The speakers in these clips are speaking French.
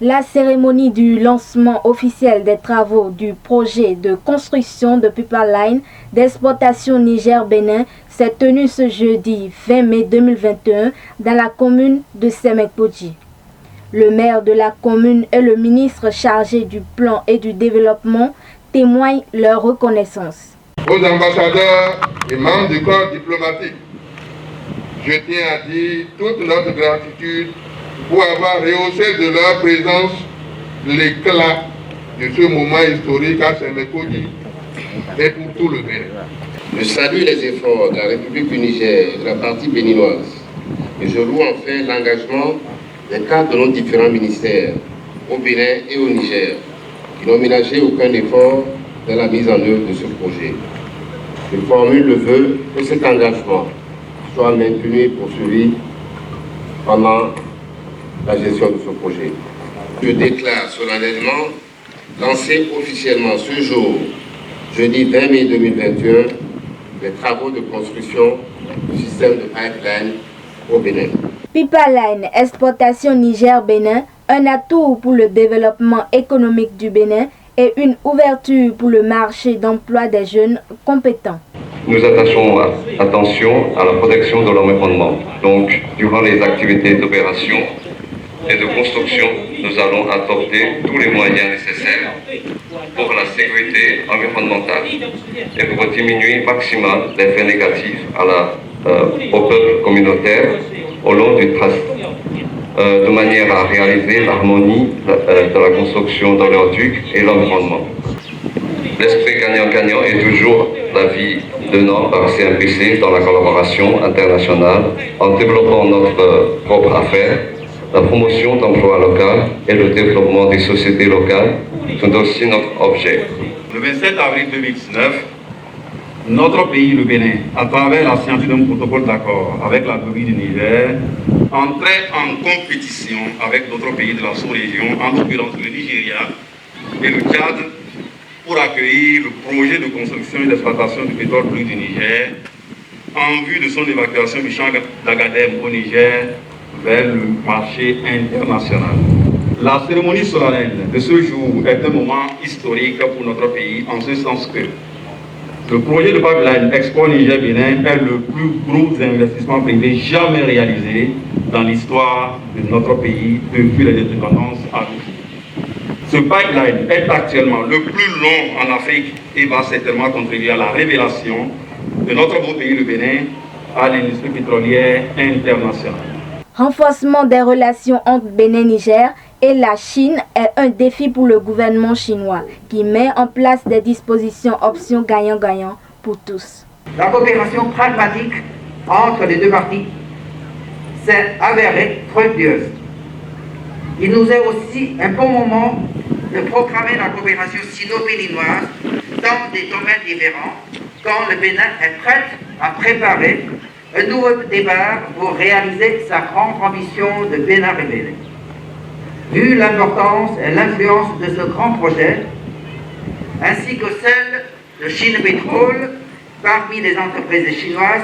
La cérémonie du lancement officiel des travaux du projet de construction de pipeline d'exploitation Niger-Bénin s'est tenue ce jeudi 20 mai 2021 dans la commune de Semekpodji. Le maire de la commune et le ministre chargé du plan et du développement témoignent leur reconnaissance. Aux ambassadeurs et membres du corps diplomatique, je tiens à dire toute notre gratitude pour avoir rehaussé de leur présence l'éclat de ce moment historique à Semekpodji et pour tout le Bénin. Je salue les efforts de la République du Niger et de la partie béninoise et je loue enfin l'engagement des cadres de nos différents ministères au Bénin et au Niger qui n'ont ménagé aucun effort dans la mise en œuvre de ce projet. Je formule le vœu que cet engagement soit maintenu et poursuivi pendant la gestion de ce projet. Je déclare solennellement lancer officiellement ce jour, jeudi 20 mai 2021, les travaux de construction du système de pipeline au Bénin. Pipeline Exploitation Niger-Bénin, un atout pour le développement économique du Bénin et une ouverture pour le marché d'emploi des jeunes compétents. Nous attachons attention à la protection de l'environnement. Donc, durant les activités d'opération et de construction, nous allons apporter tous les moyens nécessaires pour la sécurité environnementale et pour diminuer maximum l'effet négatif au peuple communautaire au long du trace, de manière à réaliser l'harmonie de la construction dans leur duc et l'environnement. L'esprit gagnant-gagnant est toujours la vie de NOM par CMPC dans la collaboration internationale en développant notre propre affaire. La promotion d'emplois locaux et le développement des sociétés locales sont aussi notre objet. Le 27 avril 2019, notre pays, le Bénin, à travers la signature d'un protocole d'accord avec la République du Niger, entrait en compétition avec d'autres pays de la sous-région, en l'occurrence le Nigeria et le Tchad, pour accueillir le projet de construction et d'exploitation du pétrole brut du Niger en vue de son évacuation du champ d'Agadem au Niger vers le marché international. La cérémonie solennelle de ce jour est un moment historique pour notre pays en ce sens que le projet de pipeline Expo Niger-Bénin est le plus gros investissement privé jamais réalisé dans l'histoire de notre pays depuis les indépendances à l'aujourd'hui. Ce pipeline est actuellement le plus long en Afrique et va certainement contribuer à la révélation de notre beau pays, le Bénin, à l'industrie pétrolière internationale. Renforcement des relations entre Bénin-Niger et la Chine est un défi pour le gouvernement chinois qui met en place des dispositions options gagnant-gagnant pour tous. La coopération pragmatique entre les deux parties s'est avérée fructueuse. Il nous est aussi un bon moment de proclamer la coopération sino-béninoise dans des domaines différents quand le Bénin est prêt à préparer un nouveau départ pour réaliser sa grande ambition de Bénin révélé. Vu l'importance et l'influence de ce grand projet, ainsi que celle de Chine Pétrole parmi les entreprises chinoises,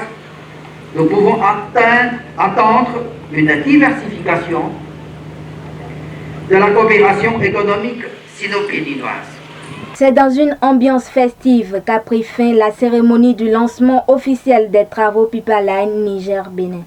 nous pouvons attendre une diversification de la coopération économique sino-béninoise. C'est dans une ambiance festive qu'a pris fin la cérémonie du lancement officiel des travaux Pipeline Niger-Bénin.